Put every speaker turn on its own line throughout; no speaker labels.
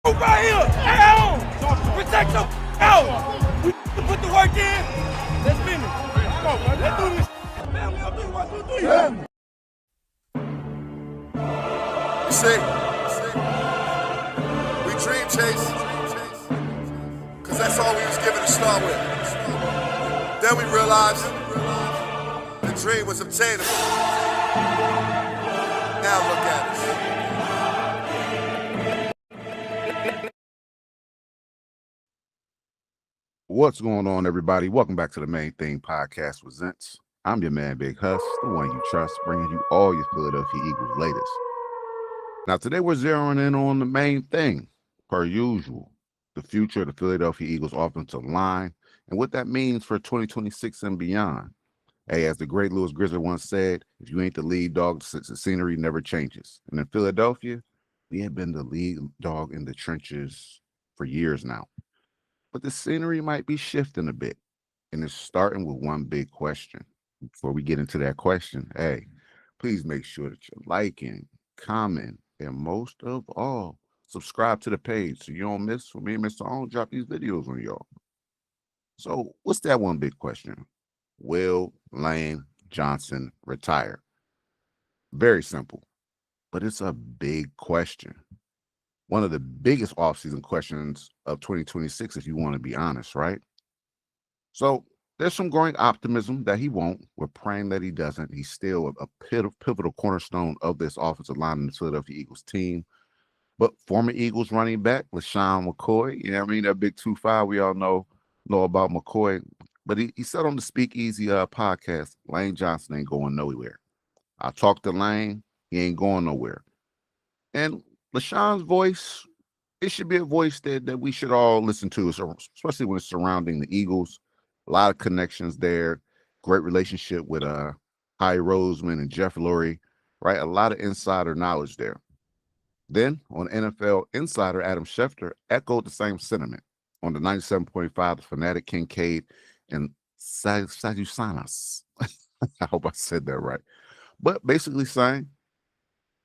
Right here, down. Protect your out. We put the work in. Let's finish. Come on, man. Let's do this. Family, I'll do 1, 2, 3.
You see, we dream chase, cause that's all we was given to start with. Then we realized the dream was obtainable. Now look at us.
What's going on, everybody? Welcome back to the Main Thing Podcast Presents. I'm your man, Big Huss, the one you trust, bringing you all your Philadelphia Eagles latest. Now, today we're zeroing in on the main thing, per usual, the future of the Philadelphia Eagles offensive line and what that means for 2026 and beyond. Hey, as the great Louis Grizzard once said, if you ain't the lead dog, the scenery never changes. And in Philadelphia, we have been the lead dog in the trenches for years now. But the scenery might be shifting a bit, and it's starting with one big question. Before we get into that question, hey, please make sure that you're liking, comment, and most of all, subscribe to the page so you don't miss when me and Mr. On drop these videos on y'all. So what's that one big question? Will Lane Johnson retire? Very simple, but it's a big question. One of the biggest offseason questions of 2026, if you want to be honest, right? So there's some growing optimism that he won't. We're praying that he doesn't. He's still a pivotal cornerstone of this offensive line in the Philadelphia Eagles team. But former Eagles running back, LeSean McCoy, you know what I mean? That big 2-5, we all know about McCoy. But he said on the Speakeasy podcast, Lane Johnson ain't going nowhere. I talked to Lane, he ain't going nowhere. And LeSean's voice, it should be a voice that we should all listen to, especially when it's surrounding the Eagles. A lot of connections there. Great relationship with Howie Roseman and Jeff Lurie, right? A lot of insider knowledge there. Then on NFL Insider, Adam Schefter echoed the same sentiment on the 97.5, the Fanatic Kincaid and Sajusanas. I hope I said that right. But basically saying,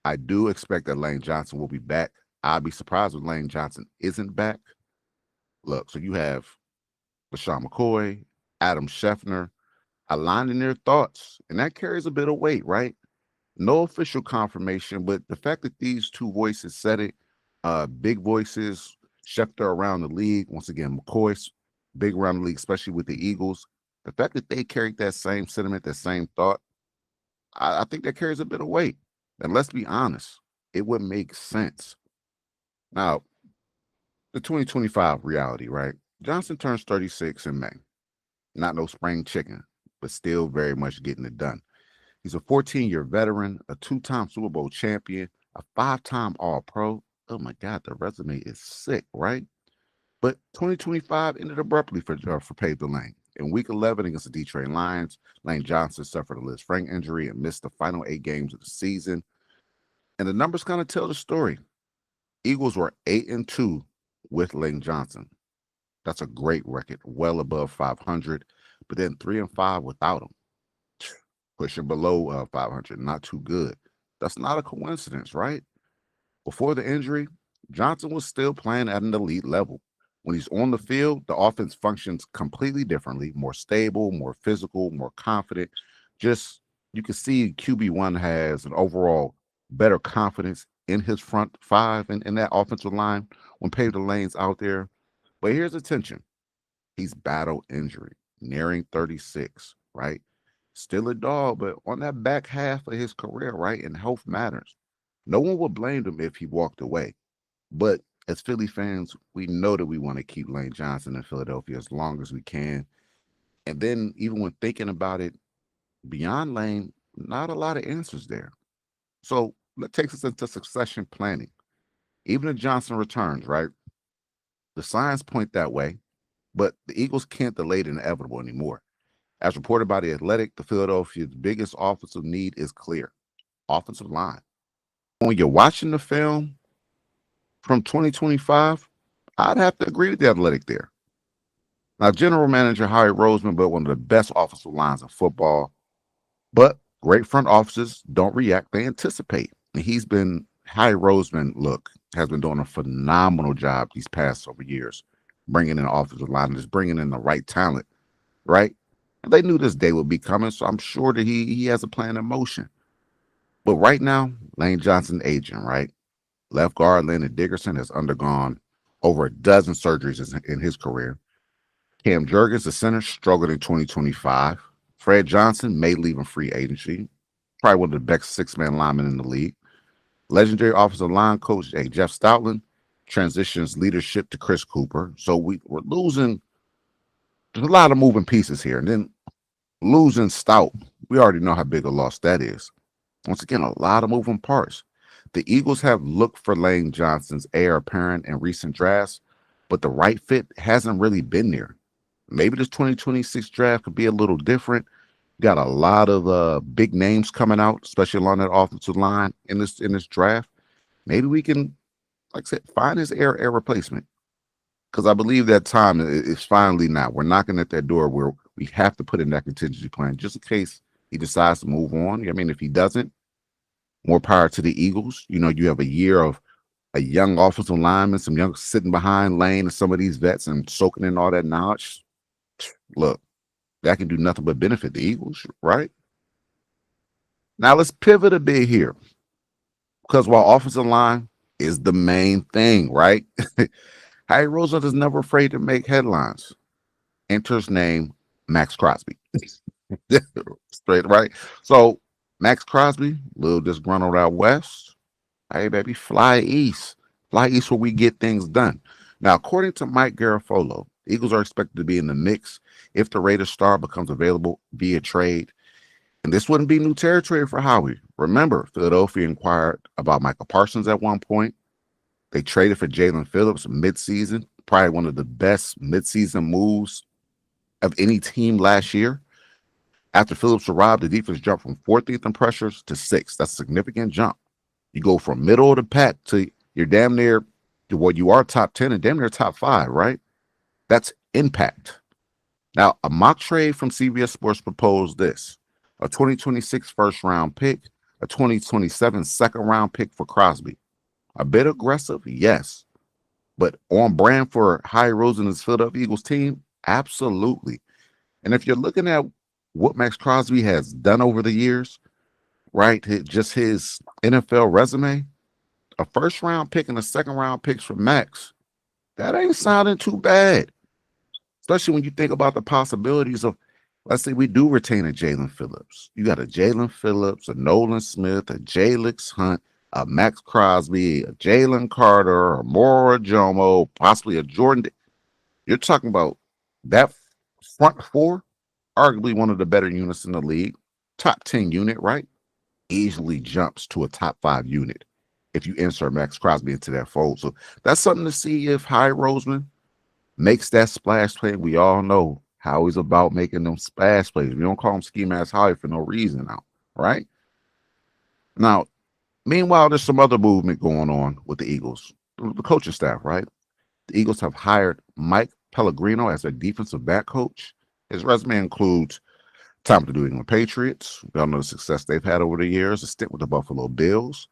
I do expect that Lane Johnson will be back. I'd be surprised if Lane Johnson isn't back. Look, so you have LeSean McCoy, Adam Schefter aligning their thoughts, and that carries a bit of weight, right? No official confirmation, but the fact that these two voices said it, big voices, Schefter around the league, once again, McCoy's big around the league, especially with the Eagles, the fact that they carried that same sentiment, that same thought, I think that carries a bit of weight. And let's be honest, it would make sense. Now, the 2025 reality, right? Johnson turns 36 in May. Not no spring chicken, but still very much getting it done. He's a 14-year veteran, a 2-time Super Bowl champion, a 5-time All-Pro. Oh, my God, the resume is sick, right? But 2025 ended abruptly for Pave the Lane. In Week 11 against the Detroit Lions, Lane Johnson suffered a Liz Frank injury and missed the final 8 games of the season. And the numbers kind of tell the story. Eagles were 8-2 with Lane Johnson. That's a great record, well above 500. But then 3-5 without him, pushing below 500. Not too good. That's not a coincidence, right? Before the injury, Johnson was still playing at an elite level. When he's on the field, the offense functions completely differently, more stable, more physical, more confident. Just, you can see QB1 has an overall better confidence in his front five and in that offensive line when Pave the Lane's out there. But here's the tension. He's battled injury, nearing 36, right? Still a dog, but on that back half of his career, right? And health matters. No one would blame him if he walked away. But as Philly fans, we know that we want to keep Lane Johnson in Philadelphia as long as we can. And then even when thinking about it, beyond Lane, not a lot of answers there. So that takes us into succession planning. Even if Johnson returns, right? The signs point that way, but the Eagles can't delay the inevitable anymore. As reported by The Athletic, the Philadelphia's biggest offensive need is clear: offensive line. When you're watching the film from 2025, I'd have to agree with The Athletic there. Now, general manager Howie Roseman built one of the best offensive lines in football, but great front offices don't react, they anticipate. And he's been Howie Roseman, look, has been doing a phenomenal job these past several years, bringing in offensive line and just bringing in the right talent, right? And they knew this day would be coming, so I'm sure that he has a plan in motion. But right now, Lane Johnson aging, right? Left guard Landon Dickerson has undergone over a dozen surgeries in his career. Cam Jurgens, the center, struggled in 2025. Fred Johnson may leave in free agency. Probably one of the best six-man linemen in the league. Legendary offensive line coach Jeff Stoutland transitions leadership to Chris Cooper. So we're losing. There's a lot of moving pieces here. And then losing Stout, we already know how big a loss that is. Once again, a lot of moving parts. The Eagles have looked for Lane Johnson's heir apparent in recent drafts, but the right fit hasn't really been there. Maybe this 2026 draft could be a little different. Got a lot of big names coming out, especially along that offensive line in this draft. Maybe we can, like I said, find his heir replacement. Because I believe that time is finally now. We're knocking at that door where we have to put in that contingency plan just in case he decides to move on. I mean, if he doesn't, more power to the Eagles. You know, you have a year of a young offensive lineman, some young sitting behind Lane and some of these vets and soaking in all that knowledge. Look, that can do nothing but benefit the Eagles, right? Now let's pivot a bit here. Because while offensive line is the main thing, right? Howie Roseman is never afraid to make headlines. Enters name Max Crosby. Straight, right? So Max Crosby, little disgruntled out west. Hey, baby, fly east. Fly east where we get things done. Now, according to Mike Garafolo, the Eagles are expected to be in the mix if the Raiders star becomes available via trade. And this wouldn't be new territory for Howie. Remember, Philadelphia inquired about Michael Parsons at one point. They traded for Jalen Phillips midseason, probably one of the best midseason moves of any team last year. After Phillips arrived, the defense jumped from 14th in pressures to 6th. That's a significant jump. You go from middle of the pack to you're damn near to what you are top 10 and damn near top 5, right? That's impact. Now, a mock trade from CBS Sports proposed this: a 2026 first-round pick, a 2027 second-round pick for Crosby. A bit aggressive, yes, but on brand for Howie Roseman and his Philadelphia Eagles team, absolutely. And if you're looking at what Max Crosby has done over the years, right, just his NFL resume, a first-round pick and a second-round picks for Max, that ain't sounding too bad. Especially when you think about the possibilities of, let's say we do retain a Jalen Phillips. You got a Jalen Phillips, a Nolan Smith, a Jalix Hunt, a Max Crosby, a Jalen Carter, a Mora Jomo, possibly a Jordan. You're talking about that front four, arguably one of the better units in the league. Top 10 unit, right? Easily jumps to a top 5 unit if you insert Max Crosby into that fold. So that's something to see if Howie Roseman makes that splash play. We all know how he's about making them splash plays. We don't call him Ski Mask Howie for no reason now, right? Now, meanwhile, there's some other movement going on with the Eagles, the coaching staff, right? The Eagles have hired Mike Pellegrino as their defensive back coach. His resume includes time with the New England Patriots. We all know the success they've had over the years, a stint with the Buffalo Bills,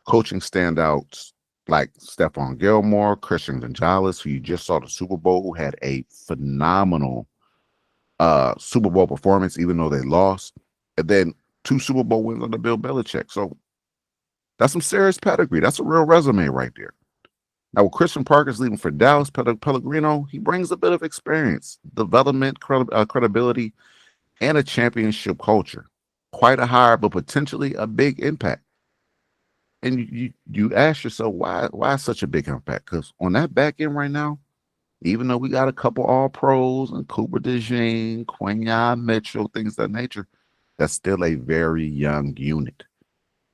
coaching standouts like Stephon Gilmore, Christian Gonzalez, who you just saw the Super Bowl, who had a phenomenal Super Bowl performance, even though they lost. And then 2 Super Bowl wins under Bill Belichick. So that's some serious pedigree. That's a real resume right there. Now, with Christian Parker's leaving for Dallas, Pellegrino, he brings a bit of experience, development, credibility, and a championship culture. Quite a hire, but potentially a big impact. And you ask yourself, why such a big impact? Because on that back end right now, even though we got a couple All-Pros and Cooper DeJean, Quinyon Mitchell, things of that nature, that's still a very young unit.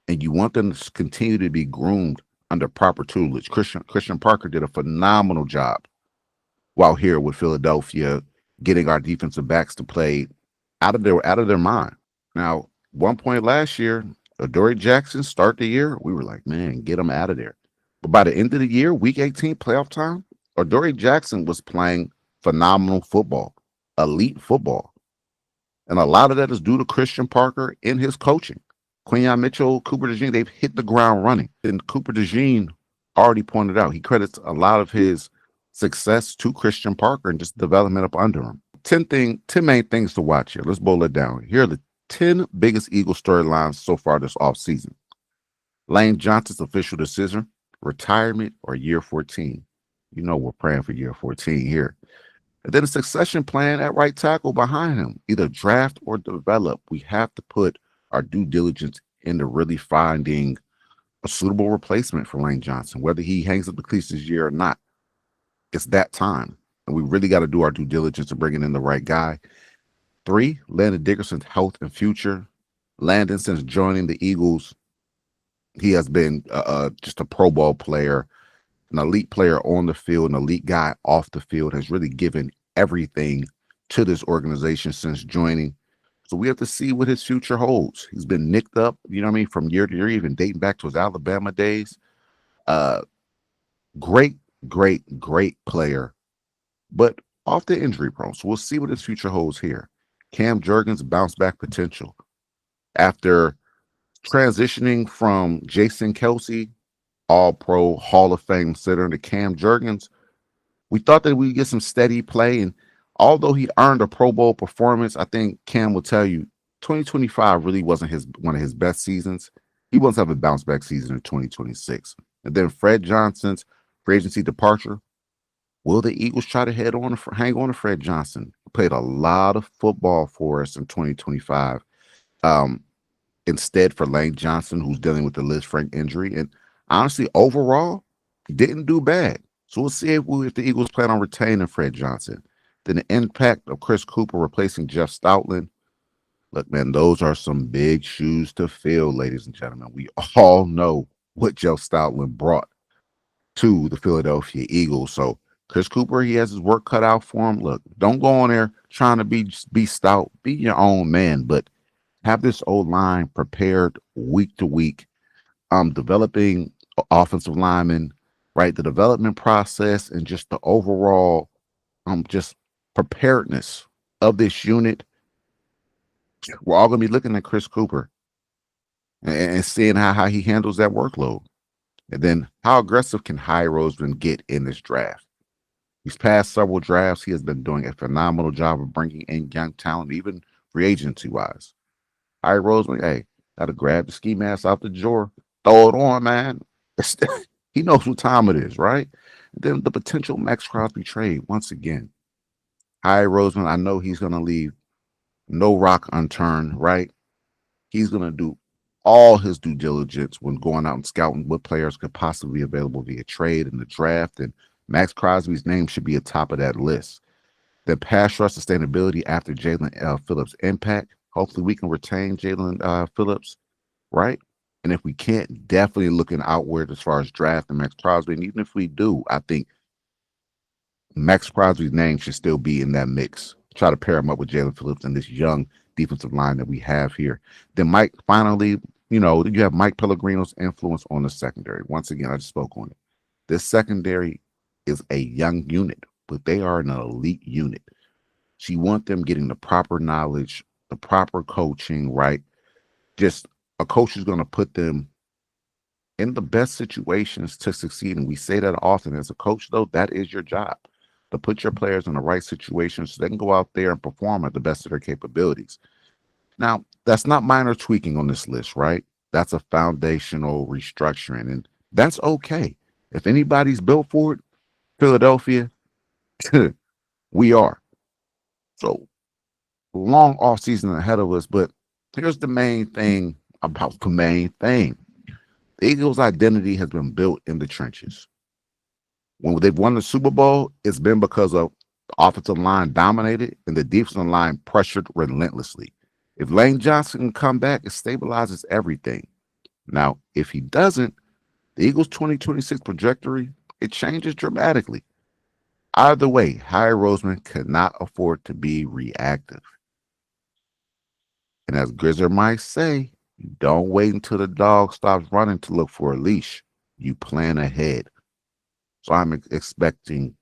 And you want them to continue to be groomed under proper tutelage. Christian Parker did a phenomenal job while here with Philadelphia, getting our defensive backs to play out of their mind. Now, one point last year, Adoree Jackson start the year, we were like, man, get him out of there. But by the end of the year, week 18, playoff time, Adoree Jackson was playing phenomenal football, elite football. And a lot of that is due to Christian Parker and his coaching. Quinyon Mitchell, Cooper DeJean, they've hit the ground running. And Cooper DeJean already pointed out, he credits a lot of his success to Christian Parker and just development up under him. 10 main things to watch here. Let's boil it down. Here are the 10 biggest Eagle storylines so far this offseason. Lane Johnson's official decision, retirement, or year 14. You know we're praying for year 14 here. And then a succession plan at right tackle behind him, either draft or develop. We have to put our due diligence into really finding a suitable replacement for Lane Johnson, whether he hangs up the cleats this year or not. It's that time. And we really got to do our due diligence in bringing in the right guy. 3, Landon Dickerson's health and future. Landon, since joining the Eagles, he has been just a Pro Bowl player, an elite player on the field, an elite guy off the field, has really given everything to this organization since joining. So we have to see what his future holds. He's been nicked up, from year to year, even dating back to his Alabama days. Great player, but often injury prone. So we'll see what his future holds here. Cam Jurgens' bounce back potential. After transitioning from Jason Kelsey, All-Pro Hall of Fame sitter, to Cam Jurgens, we thought that we'd get some steady play. And although he earned a Pro Bowl performance, I think Cam will tell you 2025 really wasn't one of his best seasons. He wants to have a bounce back season in 2026. And then Fred Johnson's free agency departure. Will the Eagles try to hang on to Fred Johnson? He played a lot of football for us in 2025. Instead for Lane Johnson, who's dealing with the Liz Frank injury. And honestly, overall, didn't do bad. So we'll see if the Eagles plan on retaining Fred Johnson. Then the impact of Chris Cooper replacing Jeff Stoutland. Look, man, those are some big shoes to fill, ladies and gentlemen. We all know what Jeff Stoutland brought to the Philadelphia Eagles. So Chris Cooper, he has his work cut out for him. Look, don't go on there trying to be stout. Be your own man, but have this old line prepared week to week. Developing offensive linemen, right? The development process and just the overall just preparedness of this unit. We're all going to be looking at Chris Cooper and seeing how he handles that workload. And then how aggressive can Howie Roseman get in this draft? These past several drafts, he has been doing a phenomenal job of bringing in young talent, even free agency-wise. Howie Roseman, hey, got to grab the ski mask off the drawer, throw it on, man. He knows what time it is, right? And then the potential Max Crosby trade, once again. Howie Roseman, I know he's going to leave no rock unturned, right? He's going to do all his due diligence when going out and scouting what players could possibly be available via trade in the draft. And Max Crosby's name should be at top of that list. Then pass rush sustainability after Jalen Phillips' impact. Hopefully we can retain Jalen Phillips, right? And if we can't, definitely looking outward as far as drafting Max Crosby. And even if we do, I think Max Crosby's name should still be in that mix. Try to pair him up with Jalen Phillips and this young defensive line that we have here. Then Mike, finally, you have Mike Pellegrino's influence on the secondary. Once again, I just spoke on it. This secondary is a young unit, but they are an elite unit. So you want them getting the proper knowledge, the proper coaching, right? Just a coach is going to put them in the best situations to succeed. And we say that often. As a coach, though, that is your job, to put your players in the right situations so they can go out there and perform at the best of their capabilities. Now, that's not minor tweaking on this list, right? That's a foundational restructuring, and that's okay. If anybody's built for it, Philadelphia, we are. So, long off season ahead of us, but here's the main thing about the main thing. The Eagles' identity has been built in the trenches. When they've won the Super Bowl, it's been because of the offensive line dominated and the defensive line pressured relentlessly. If Lane Johnson can come back, it stabilizes everything. Now, if he doesn't, the Eagles' 2026 trajectory, it changes dramatically. Either way, Howie Roseman cannot afford to be reactive. And as Grizzard might say, you don't wait until the dog stops running to look for a leash. You plan ahead. So I'm expecting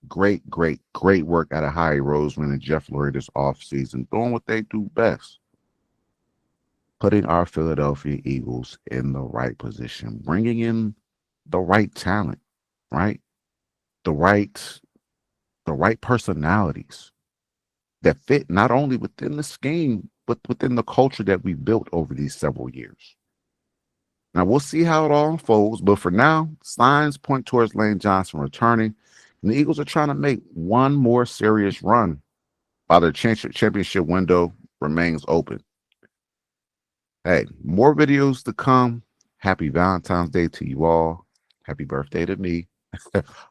great work out of Howie Roseman and Jeff Lurie this offseason, doing what they do best. Putting our Philadelphia Eagles in the right position, bringing in the right talent, right? The right the right personalities that fit not only within the scheme, but within the culture that we built over these several years. Now we'll see how it all unfolds, but for now, signs point towards Lane Johnson returning, and the Eagles are trying to make one more serious run while their championship window remains open. Hey, more videos to come. Happy Valentine's Day to you all. Happy birthday to me.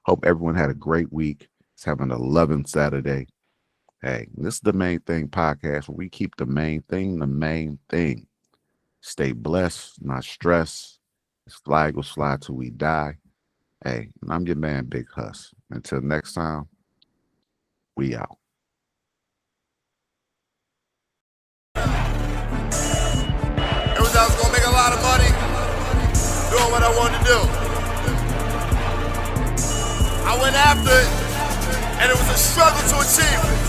Hope everyone had a great week. It's having an 11th Saturday. Hey, this is the Main Thing podcast where we keep the main thing the main thing. Stay blessed, not stressed. This flag will slide till we die. Hey, and I'm your man, Big Huss. Until next time, we out.
It was I was gonna make a lot of money doing what I wanted to do. I went after it, and it was a struggle to achieve it.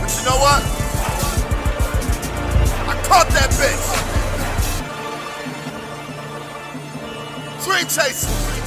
But you know what? I caught that bitch. Dream chasing.